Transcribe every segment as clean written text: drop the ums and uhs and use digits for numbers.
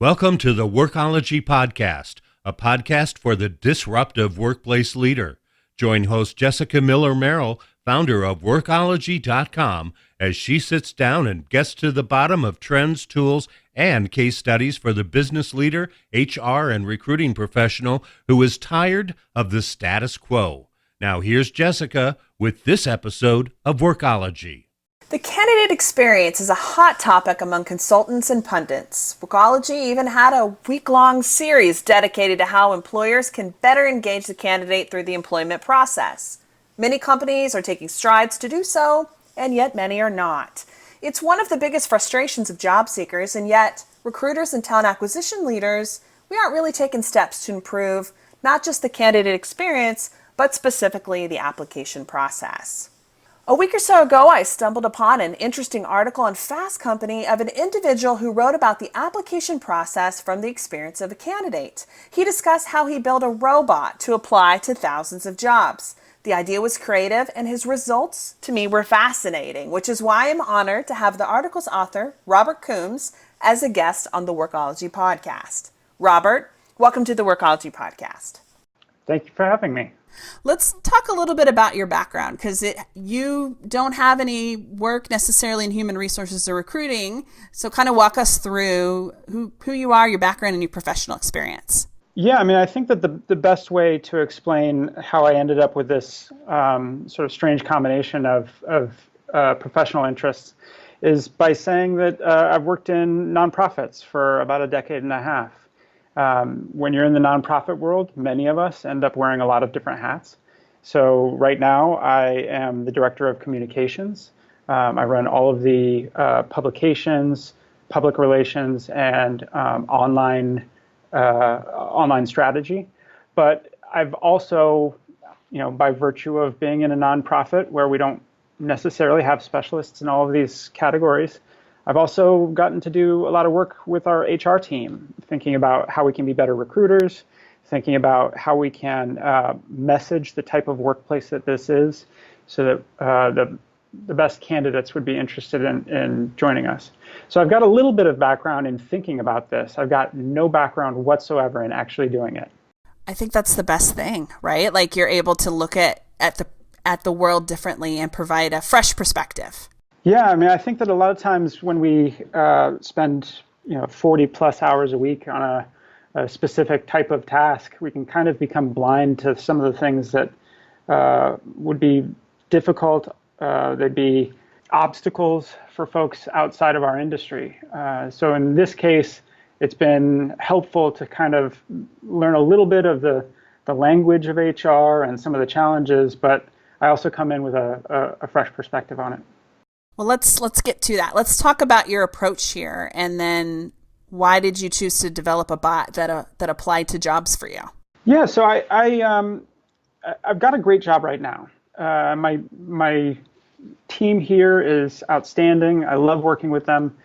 Welcome to the Workology Podcast, a podcast for the disruptive workplace leader. Join host Jessica Miller-Merrill, founder of Workology.com, as she sits down and gets to the bottom of trends, tools, and case studies for the business leader, HR, and recruiting professional who is tired of the status quo. Now here's Jessica with this episode of Workology. The candidate experience is a hot topic among consultants and pundits. Workology even had a week-long series dedicated to how employers can better engage the candidate through the employment process. Many companies are taking strides to do so, and yet many are not. It's one of the biggest frustrations of job seekers, and yet recruiters and talent acquisition leaders, we aren't really taking steps to improve not just the candidate experience, but specifically the application process. A week or so ago, I stumbled upon an interesting article on Fast Company of an individual who wrote about the application process from the experience of a candidate. He discussed how he built a robot to apply to thousands of jobs. The idea was creative, and his results, to me, were fascinating, which is why I'm honored to have the article's author, Robert Coombs, as a guest on the Workology podcast. Robert, welcome to the Workology podcast. Thank you for having me. Let's talk a little bit about your background, because you don't have any work necessarily in human resources or recruiting. So kind of walk us through who you are, your background, and your professional experience. Yeah, I think that the best way to explain how I ended up with this sort of strange combination of professional interests is by saying that I've worked in nonprofits for about a decade and a half. When you're in the nonprofit world, many of us end up wearing a lot of different hats. So right now, I am the director of communications. I run all of the publications, public relations, and online strategy. But I've also, by virtue of being in a nonprofit where we don't necessarily have specialists in all of these categories, I've also gotten to do a lot of work with our HR team, thinking about how we can be better recruiters, thinking about how we can message the type of workplace that this is so that the best candidates would be interested in joining us. So I've got a little bit of background in thinking about this. I've got no background whatsoever in actually doing it. I think that's the best thing, right? Like you're able to look at the world differently and provide a fresh perspective. Yeah, I think that a lot of times when we spend 40 plus hours a week on a specific type of task, we can kind of become blind to some of the things that would be difficult. They'd be obstacles for folks outside of our industry. So in this case, it's been helpful to kind of learn a little bit of the language of HR and some of the challenges, but I also come in with a fresh perspective on it. Well, let's get to that. Let's talk about your approach here, and then why did you choose to develop a bot that applied to jobs for you? Yeah, so I've got a great job right now. My team here is outstanding. I love working with them.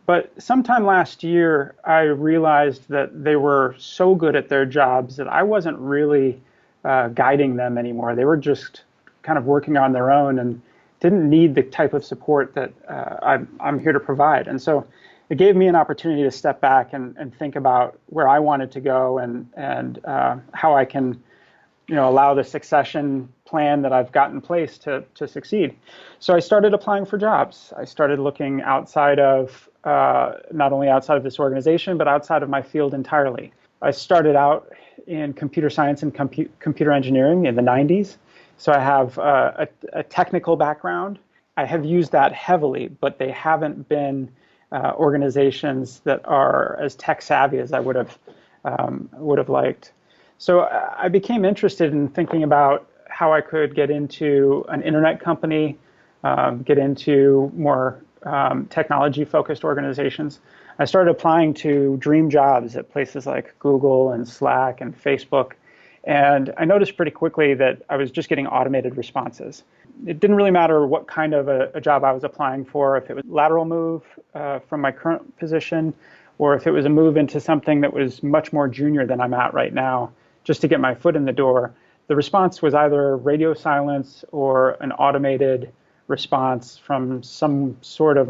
But sometime last year, I realized that they were so good at their jobs that I wasn't really guiding them anymore. They were just kind of working on their own and didn't need the type of support that I'm here to provide. And so it gave me an opportunity to step back and think about where I wanted to go and how I can allow the succession plan that I've got in place to succeed. So I started applying for jobs. I started looking outside of, not only outside of this organization, but outside of my field entirely. I started out in computer science and computer engineering in the 90s. So I have a technical background. I have used that heavily, but they haven't been organizations that are as tech savvy as I would have liked. So I became interested in thinking about how I could get into an internet company, get into more technology-focused organizations. I started applying to dream jobs at places like Google and Slack and Facebook. And I noticed pretty quickly that I was just getting automated responses. It didn't really matter what kind of a job I was applying for, if it was a lateral move from my current position, or if it was a move into something that was much more junior than I'm at right now, just to get my foot in the door. The response was either radio silence or an automated response from some sort of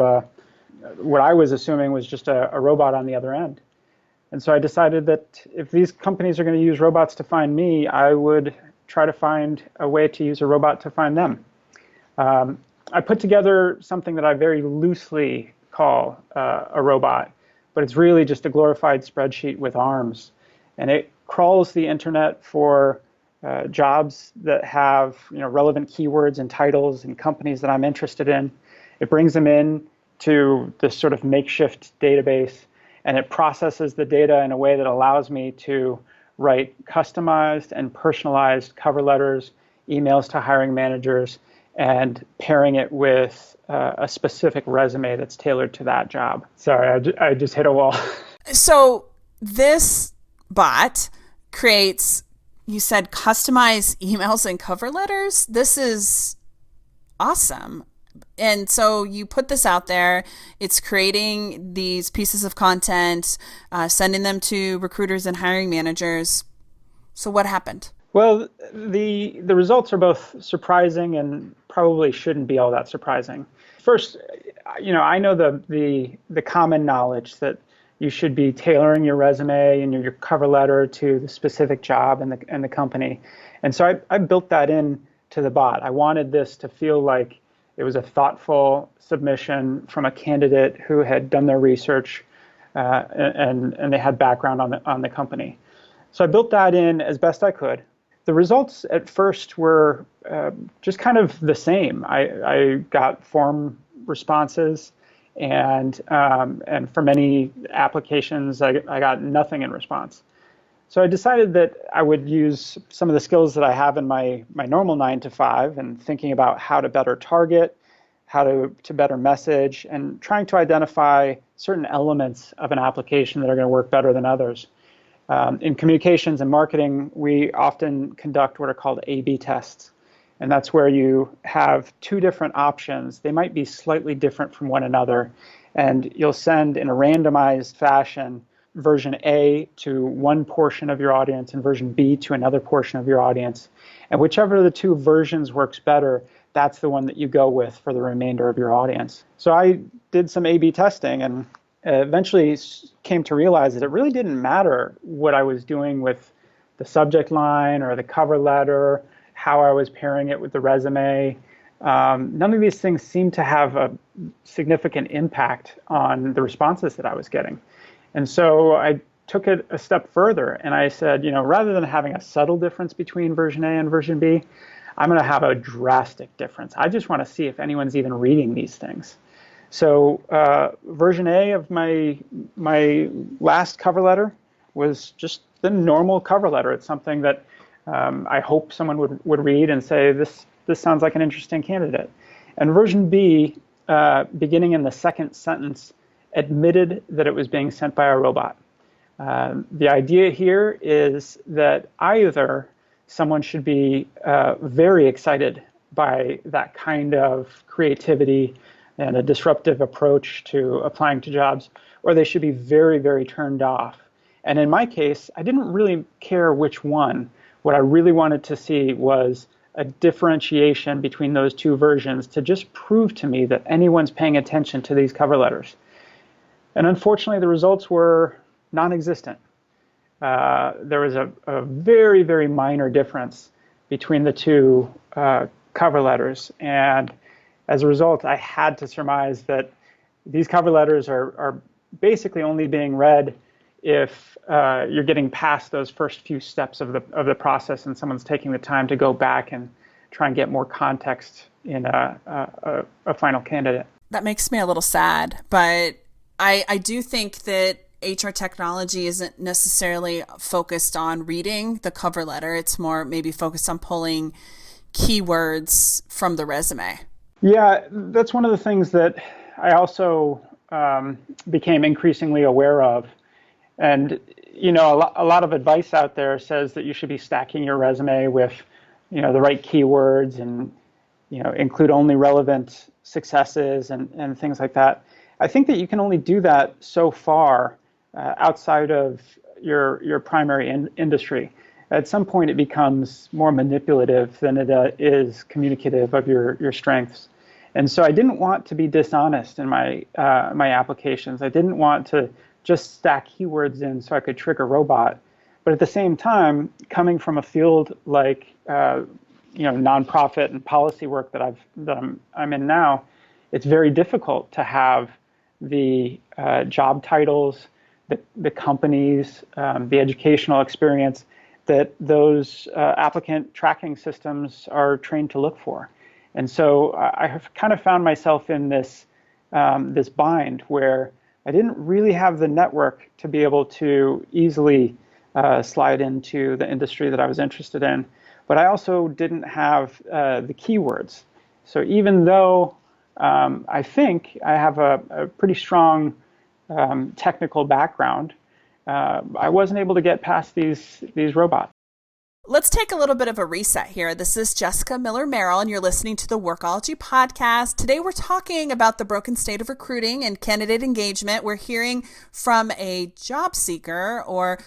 what I was assuming was just a robot on the other end. And so I decided that if these companies are going to use robots to find me, I would try to find a way to use a robot to find them. I put together something that I very loosely call a robot, but it's really just a glorified spreadsheet with arms. And it crawls the internet for jobs that have relevant keywords and titles and companies that I'm interested in. It brings them in to this sort of makeshift database, and it processes the data in a way that allows me to write customized and personalized cover letters, emails to hiring managers, and pairing it with a specific resume that's tailored to that job. Sorry, I just hit a wall. So this bot creates, you said, customized emails and cover letters. This is awesome. And so you put this out there, it's creating these pieces of content, sending them to recruiters and hiring managers. So what happened? Well, the results are both surprising and probably shouldn't be all that surprising. First, I know the common knowledge that you should be tailoring your resume and your cover letter to the specific job and the company. And so I built that in to the bot. I wanted this to feel like it was a thoughtful submission from a candidate who had done their research and they had background on the company. So I built that in as best I could. The results at first were just kind of the same. I got form responses, and for many applications, I got nothing in response. So I decided that I would use some of the skills that I have in my normal 9-to-5 and thinking about how to better target, how to better message, and trying to identify certain elements of an application that are going to work better than others. In communications and marketing, we often conduct what are called A/B tests. And that's where you have two different options. They might be slightly different from one another. And you'll send in a randomized fashion version A to one portion of your audience and version B to another portion of your audience. And whichever of the two versions works better, that's the one that you go with for the remainder of your audience. So I did some A/B testing and eventually came to realize that it really didn't matter what I was doing with the subject line or the cover letter, how I was pairing it with the resume. None of these things seemed to have a significant impact on the responses that I was getting. And so I took it a step further and I said, rather than having a subtle difference between version A and version B, I'm going to have a drastic difference. I just want to see if anyone's even reading these things. So version A of my last cover letter was just the normal cover letter. It's something that I hope someone would read and say, this sounds like an interesting candidate. And version B, beginning in the second sentence, admitted that it was being sent by a robot. The idea here is that either someone should be very excited by that kind of creativity and a disruptive approach to applying to jobs, or they should be very, very turned off. And in my case, I didn't really care which one. What I really wanted to see was a differentiation between those two versions to just prove to me that anyone's paying attention to these cover letters. And unfortunately, the results were non-existent. There was a very, very minor difference between the two cover letters. And as a result, I had to surmise that these cover letters are basically only being read if you're getting past those first few steps of the process and someone's taking the time to go back and try and get more context in a final candidate. That makes me a little sad, but I do think that HR technology isn't necessarily focused on reading the cover letter. It's more maybe focused on pulling keywords from the resume. Yeah, that's one of the things that I also became increasingly aware of. And, a lot of advice out there says that you should be stacking your resume with, the right keywords and, include only relevant successes and things like that. I think that you can only do that so far outside of your primary industry. At some point, it becomes more manipulative than it is communicative of your strengths. And so I didn't want to be dishonest in my applications. I didn't want to just stack keywords in so I could trick a robot. But at the same time, coming from a field like nonprofit and policy work that I'm in now, it's very difficult to have the job titles, the companies, the educational experience that those applicant tracking systems are trained to look for. And so I have kind of found myself in this bind where I didn't really have the network to be able to easily slide into the industry that I was interested in, but I also didn't have the keywords. So even though I think I have a pretty strong technical background, I wasn't able to get past these robots. Let's take a little bit of a reset here. This is Jessica Miller-Merrill, and you're listening to the Workology podcast. Today, we're talking about the broken state of recruiting and candidate engagement. We're hearing from a job seeker, or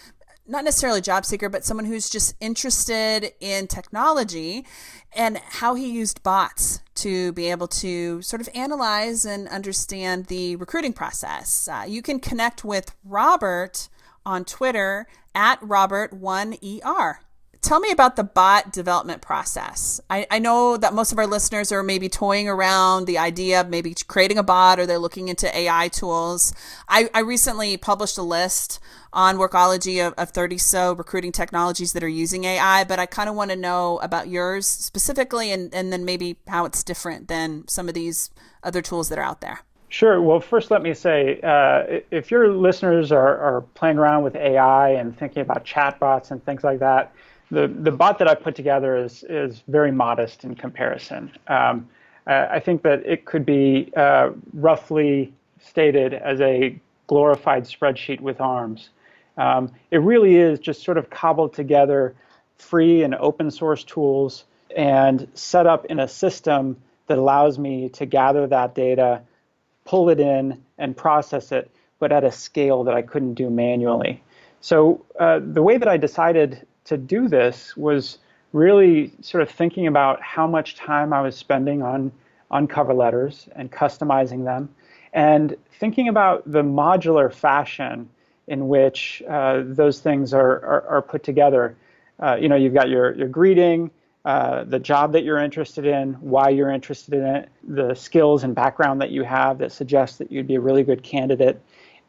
not necessarily a job seeker, but someone who's just interested in technology and how he used bots to be able to sort of analyze and understand the recruiting process. You can connect with Robert on Twitter at Robert1ER. Tell me about the bot development process. I know that most of our listeners are maybe toying around the idea of maybe creating a bot, or they're looking into AI tools. I recently published a list on Workology of 30 so recruiting technologies that are using AI, but I kind of want to know about yours specifically, and then maybe how it's different than some of these other tools that are out there. Sure. Well, first let me say, if your listeners are playing around with AI and thinking about chatbots and things like that, the bot that I put together is very modest in comparison. I think that it could be roughly stated as a glorified spreadsheet with arms. It really is just sort of cobbled together free and open source tools and set up in a system that allows me to gather that data, pull it in, and process it, but at a scale that I couldn't do manually. So the way that I decided to do this was really sort of thinking about how much time I was spending on cover letters and customizing them, and thinking about the modular fashion in which those things are put together. You've got your greeting, the job that you're interested in, why you're interested in it, the skills and background that you have that suggests that you'd be a really good candidate.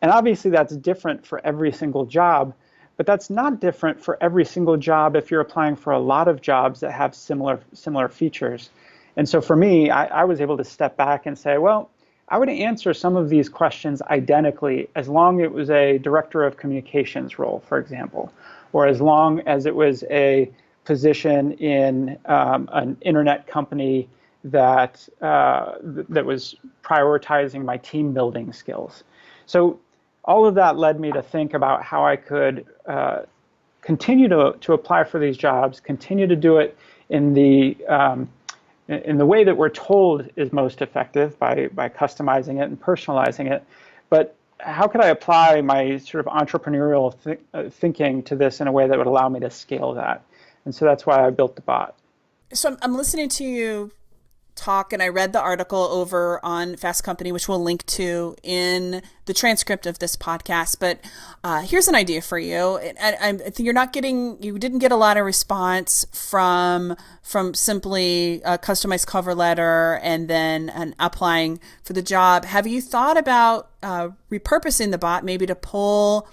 And obviously that's different for every single job, but that's not different for every single job if you're applying for a lot of jobs that have similar features. And so for me, I was able to step back and say, well, I would answer some of these questions identically as long as it was a director of communications role, for example, or as long as it was a position in an internet company that was prioritizing my team building skills. So all of that led me to think about how I could continue to apply for these jobs, continue to do it in the way that we're told is most effective by customizing it and personalizing it. But how could I apply my sort of entrepreneurial thinking to this in a way that would allow me to scale that? And so that's why I built the bot. So I'm listening to you talk, and I read the article over on Fast Company, which we'll link to in the transcript of this podcast. But here's an idea for you. I think you didn't get a lot of response from simply a customized cover letter and then applying for the job. Have you thought about repurposing the bot maybe to pull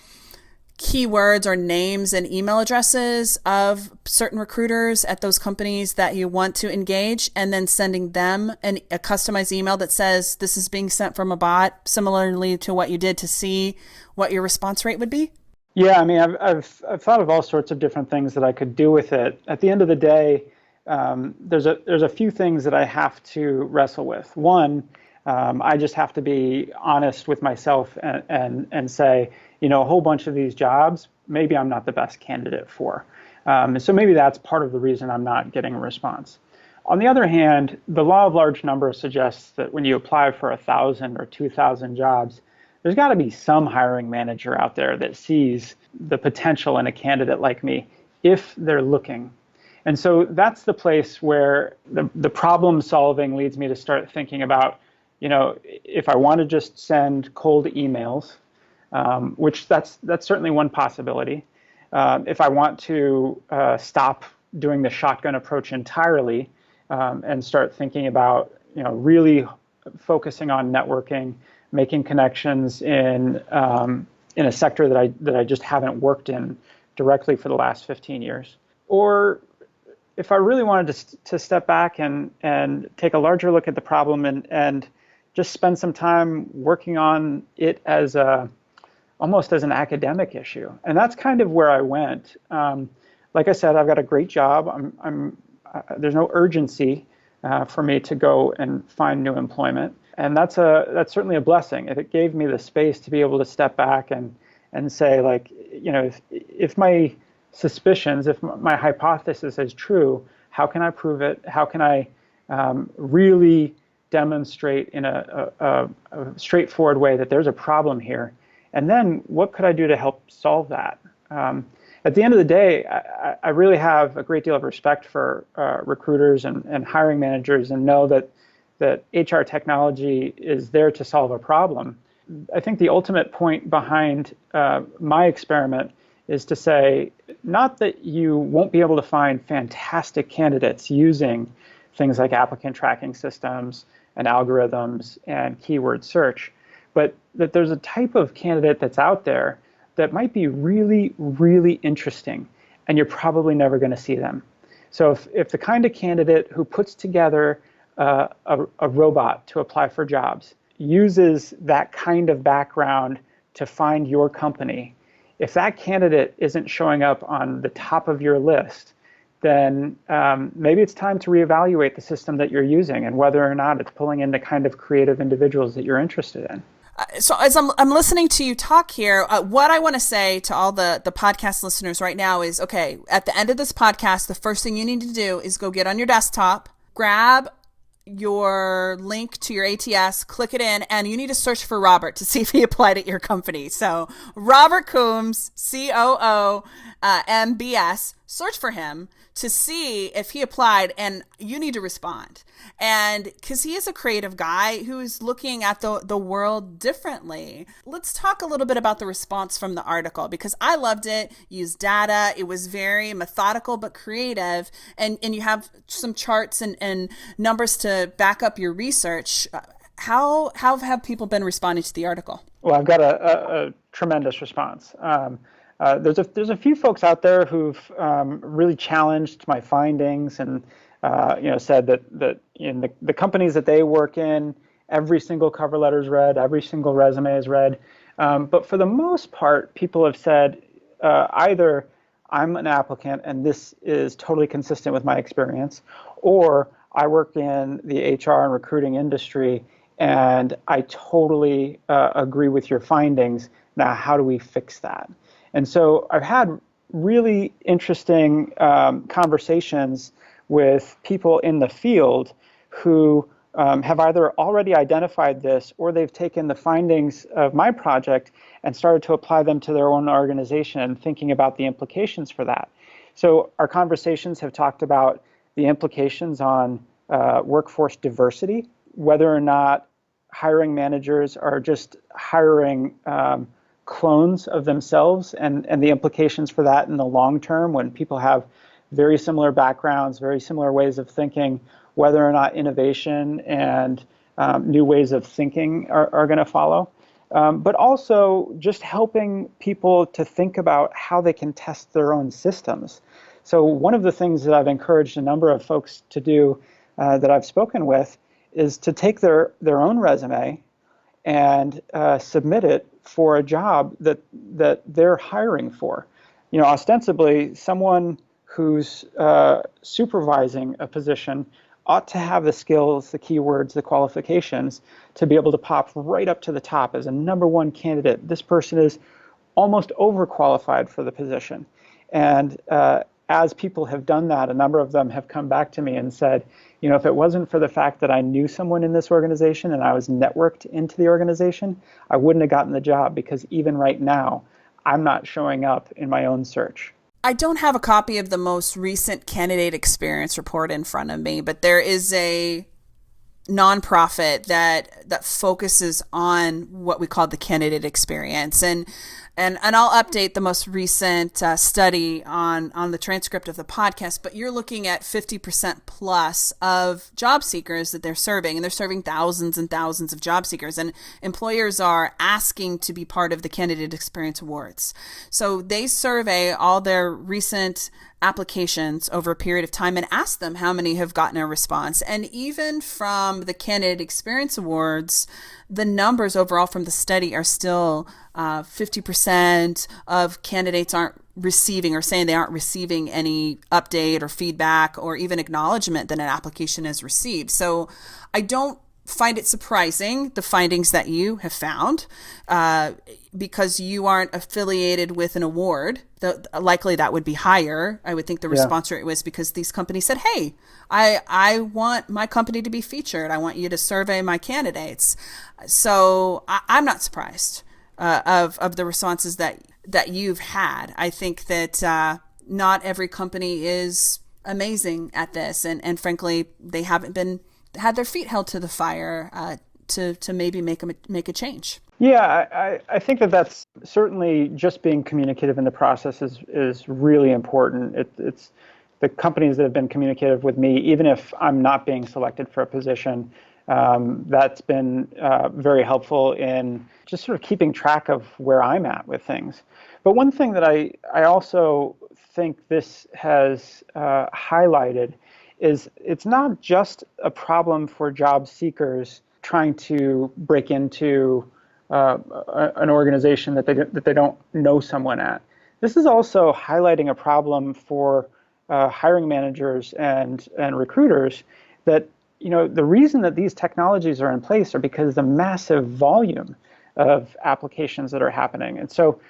keywords or names and email addresses of certain recruiters at those companies that you want to engage, and then sending them a customized email that says this is being sent from a bot, similarly to what you did, to see what your response rate would be? Yeah, I mean, I've thought of all sorts of different things that I could do with it. At the end of the day, there's a few things that I have to wrestle with. One, I just have to be honest with myself and say, a whole bunch of these jobs, maybe I'm not the best candidate for. So maybe that's part of the reason I'm not getting a response. On the other hand, the law of large numbers suggests that when you apply for 1,000 or 2,000 jobs, there's got to be some hiring manager out there that sees the potential in a candidate like me if they're looking. And so that's the place where the problem solving leads me to start thinking about, if I want to just send cold emails, which that's certainly one possibility. If I want to stop doing the shotgun approach entirely and start thinking about really focusing on networking, making connections in a sector that I just haven't worked in directly for the last 15 years, or if I really wanted to step back and take a larger look at the problem and just spend some time working on it as almost as an academic issue. And that's kind of where I went. Like I said, I've got a great job. There's no urgency for me to go and find new employment. And that's certainly a blessing. It gave me the space to be able to step back and say, like, if my suspicions, if my hypothesis is true, how can I prove it? How can I really demonstrate in a straightforward way that there's a problem here? And then what could I do to help solve that? At the end of the day, I really have a great deal of respect for recruiters and hiring managers, and know that HR technology is there to solve a problem. I think the ultimate point behind my experiment is to say, not that you won't be able to find fantastic candidates using things like applicant tracking systems and algorithms and keyword search, but that there's a type of candidate that's out there that might be really, really interesting, and you're probably never going to see them. So if the kind of candidate who puts together a robot to apply for jobs uses that kind of background to find your company, if that candidate isn't showing up on the top of your list, then maybe it's time to reevaluate the system that you're using and whether or not it's pulling in the kind of creative individuals that you're interested in. So as I'm listening to you talk here, what I want to say to all the podcast listeners right now is, okay, at the end of this podcast, the first thing you need to do is go get on your desktop, grab your link to your ATS, click it in, and you need to search for Robert to see if he applied at your company. So Robert Coombs, COOMBS, search for him to see if he applied, and you need to respond. And because he is a creative guy who's looking at the world differently. Let's talk a little bit about the response from the article, because I loved it. Used data. It was very methodical but creative. And you have some charts and numbers to back up your research. How have people been responding to the article? Well, I've got a tremendous response. There's a few folks out there who've really challenged my findings and said that in the companies that they work in, every single cover letter is read, every single resume is read. But for the most part, people have said either I'm an applicant and this is totally consistent with my experience, or I work in the HR and recruiting industry and I totally agree with your findings. Now, how do we fix that? And so I've had really interesting conversations with people in the field who have either already identified this, or they've taken the findings of my project and started to apply them to their own organization and thinking about the implications for that. So our conversations have talked about the implications on workforce diversity, whether or not hiring managers are just hiring clones of themselves, and the implications for that in the long term when people have very similar backgrounds, very similar ways of thinking, whether or not innovation and new ways of thinking are going to follow. But also just helping people to think about how they can test their own systems. So one of the things that I've encouraged a number of folks to do that I've spoken with is to take their own resume and submit it for a job that they're hiring for. Ostensibly, someone who's supervising a position ought to have the skills, the keywords, the qualifications to be able to pop right up to the top as a number one candidate. This person is almost overqualified for the position. And as people have done that, a number of them have come back to me and said, if it wasn't for the fact that I knew someone in this organization and I was networked into the organization, I wouldn't have gotten the job, because even right now, I'm not showing up in my own search. I don't have a copy of the most recent candidate experience report in front of me, but there is a nonprofit that focuses on what we call the candidate experience. And I'll update the most recent study on the transcript of the podcast, but you're looking at 50% plus of job seekers that they're serving, and they're serving thousands and thousands of job seekers, and employers are asking to be part of the Candidate Experience Awards. So they survey all their recent applications over a period of time and ask them how many have gotten a response. And even from the Candidate Experience Awards, the numbers overall from the study are still 50% of candidates aren't receiving or saying they aren't receiving any update or feedback or even acknowledgement that an application is received. So I don't find it surprising, the findings that you have found, because you aren't affiliated with an award. Likely that would be higher. I would think the response rate was because these companies said, hey, I want my company to be featured. I want you to survey my candidates. So I'm not surprised of the responses that you've had. I think that not every company is amazing at this. And frankly, they haven't had their feet held to the fire to maybe make a change. Yeah, I think that's certainly just being communicative in the process is really important. It's the companies that have been communicative with me, even if I'm not being selected for a position, that's been very helpful in just sort of keeping track of where I'm at with things. But one thing that I also think this has highlighted is it's not just a problem for job seekers trying to break into an organization that they don't know someone at. This is also highlighting a problem for hiring managers and recruiters that, the reason that these technologies are in place are because of the massive volume of applications that are happening. And so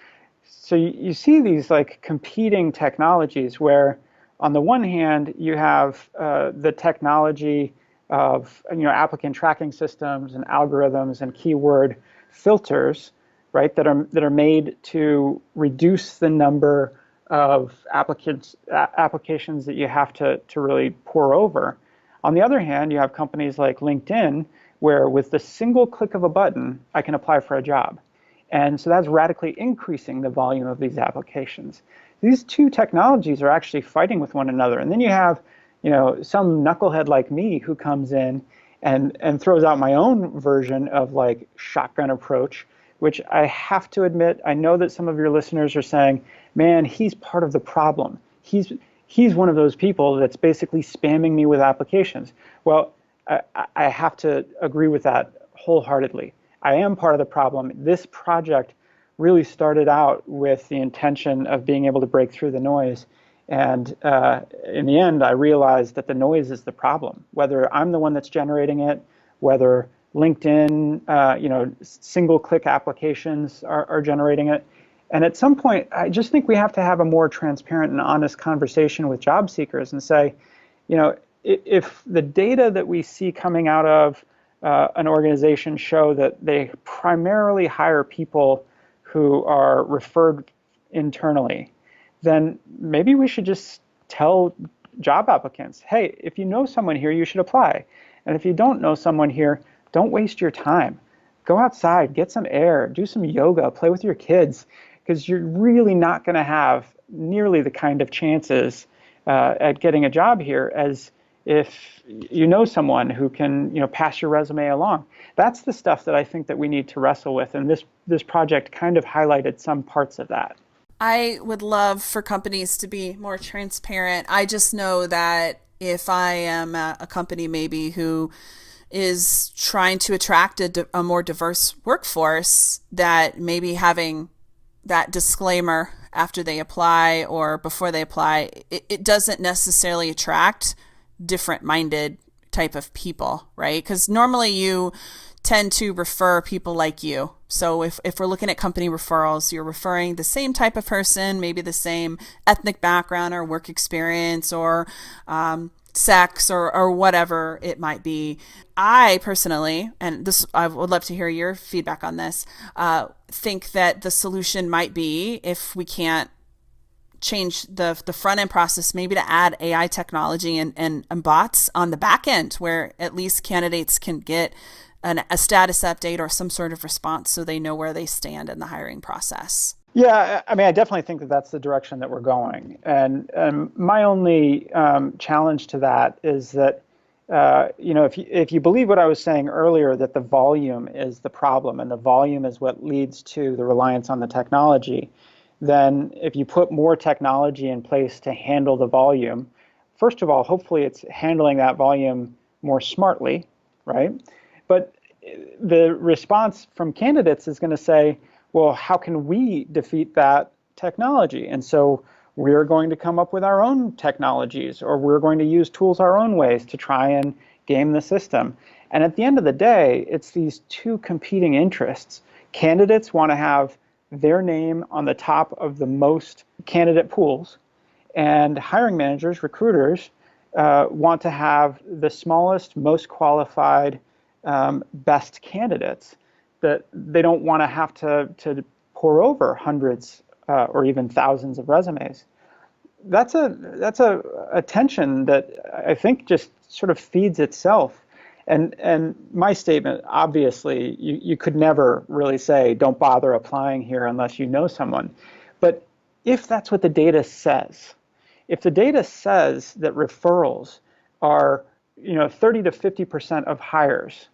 you see these like competing technologies where on the one hand, you have the technology of applicant tracking systems and algorithms and keyword filters, right? That are made to reduce the number of applications that you have to really pour over. On the other hand, you have companies like LinkedIn, where with the single click of a button, I can apply for a job, and so that's radically increasing the volume of these applications. These two technologies are actually fighting with one another. And then you have, some knucklehead like me who comes in and throws out my own version of like shotgun approach, which I have to admit, I know that some of your listeners are saying, man, he's part of the problem. He's one of those people that's basically spamming me with applications. Well, I have to agree with that wholeheartly. I am part of the problem. This project really started out with the intention of being able to break through the noise. And in the end, I realized that the noise is the problem. Whether I'm the one that's generating it, whether LinkedIn, single-click applications are generating it. And at some point, I just think we have to have a more transparent and honest conversation with job seekers and say, if the data that we see coming out of an organization show that they primarily hire people who are referred internally, then maybe we should just tell job applicants, hey, if you know someone here, you should apply. And if you don't know someone here, don't waste your time. Go outside, get some air, do some yoga, play with your kids, because you're really not going to have nearly the kind of chances at getting a job here as if you know someone who can pass your resume along. That's the stuff that I think that we need to wrestle with, and this project kind of highlighted some parts of that. I would love for companies to be more transparent. I just know that if I am a company maybe who is trying to attract a more diverse workforce, that maybe having that disclaimer after they apply or before they apply, it doesn't necessarily attract different-minded type of people, right? Because normally you tend to refer people like you. So if we're looking at company referrals, you're referring the same type of person, maybe the same ethnic background or work experience or sex or whatever it might be. I personally, and I would love to hear your feedback on this, think that the solution might be, if we can't change the front end process, maybe to add AI technology and bots on the back end, where at least candidates can get a status update or some sort of response so they know where they stand in the hiring process. Yeah, I mean, I definitely think that that's the direction that we're going. And my only challenge to that is that, if you believe what I was saying earlier, that the volume is the problem and the volume is what leads to the reliance on the technology, then if you put more technology in place to handle the volume, first of all, hopefully it's handling that volume more smartly, right? But the response from candidates is going to say, well, how can we defeat that technology? And so we're going to come up with our own technologies, or we're going to use tools our own ways to try and game the system. And at the end of the day, it's these two competing interests. Candidates want to have their name on the top of the most candidate pools, and hiring managers, recruiters, want to have the smallest, most qualified, best candidates, that they don't want to have to pour over hundreds or even thousands of resumes. That's a tension that I think just sort of feeds itself. And my statement, obviously, you could never really say, don't bother applying here unless you know someone. But if that's what the data says, if the data says that referrals are 30 to 50% of hires,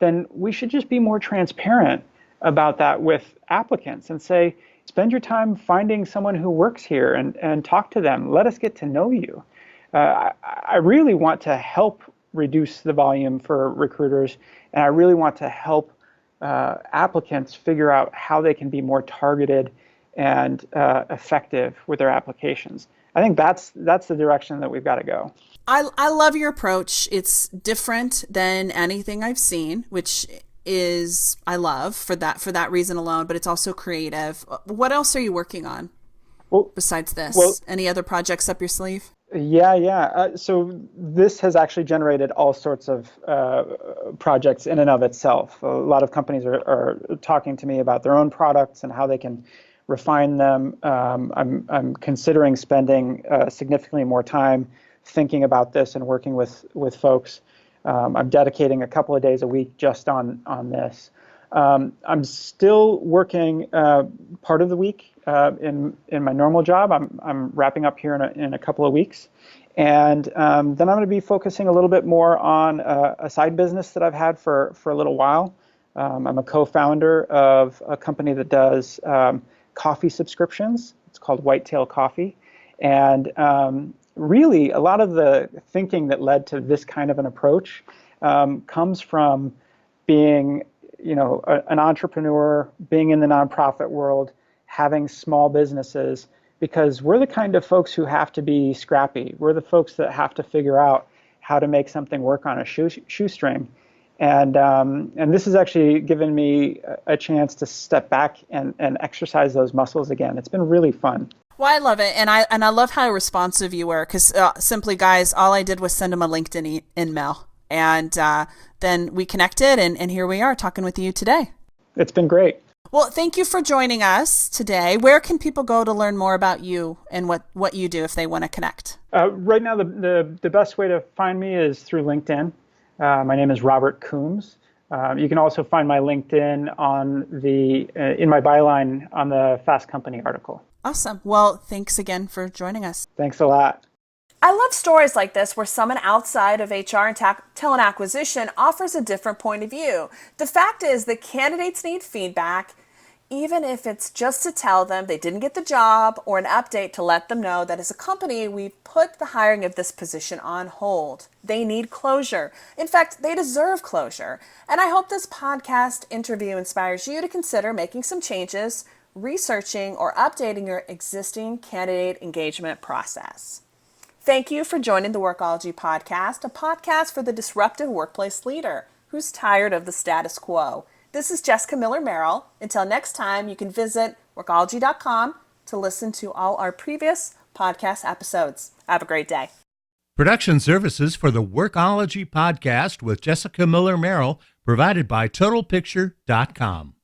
then we should just be more transparent about that with applicants and say, spend your time finding someone who works here and talk to them. Let us get to know you. I really want to help reduce the volume for recruiters, and I really want to help applicants figure out how they can be more targeted and effective with their applications. I think that's the direction that we've got to go. I love your approach. It's different than anything I've seen, which is I love for that reason alone, but it's also creative. What else are you working on besides this? Any other projects up your sleeve? Yeah. So this has actually generated all sorts of projects in and of itself. A lot of companies are talking to me about their own products and how they can refine them. I'm considering spending significantly more time thinking about this and working with folks. I'm dedicating a couple of days a week just on this. I'm still working part of the week in my normal job. I'm wrapping up here in a couple of weeks, and then I'm going to be focusing a little bit more on a side business that I've had for a little while. I'm a co-founder of a company that does coffee subscriptions. It's called Whitetail Coffee, and really a lot of the thinking that led to this kind of an approach comes from being an entrepreneur, being in the nonprofit world, having small businesses, because we're the kind of folks who have to be scrappy. We're the folks that have to figure out how to make something work on a shoestring. And this has actually given me a chance to step back and exercise those muscles again. It's been really fun. Well, I love it. And I love how responsive you were, because simply, guys, all I did was send him a LinkedIn email. And then we connected, and here we are talking with you today. It's been great. Well, thank you for joining us today. Where can people go to learn more about you and what you do if they want to connect? Right now, the best way to find me is through LinkedIn. My name is Robert Coombs. You can also find my LinkedIn on in my byline on the Fast Company article. Awesome. Well, thanks again for joining us. Thanks a lot. I love stories like this where someone outside of HR and talent acquisition offers a different point of view. The fact is that candidates need feedback, even if it's just to tell them they didn't get the job or an update to let them know that as a company, we've put the hiring of this position on hold. They need closure. In fact, they deserve closure. And I hope this podcast interview inspires you to consider making some changes, researching, or updating your existing candidate engagement process. Thank you for joining the Workology podcast, a podcast for the disruptive workplace leader who's tired of the status quo. This is Jessica Miller-Merrill. Until next time, you can visit Workology.com to listen to all our previous podcast episodes. Have a great day. Production services for the Workology podcast with Jessica Miller-Merrill provided by TotalPicture.com.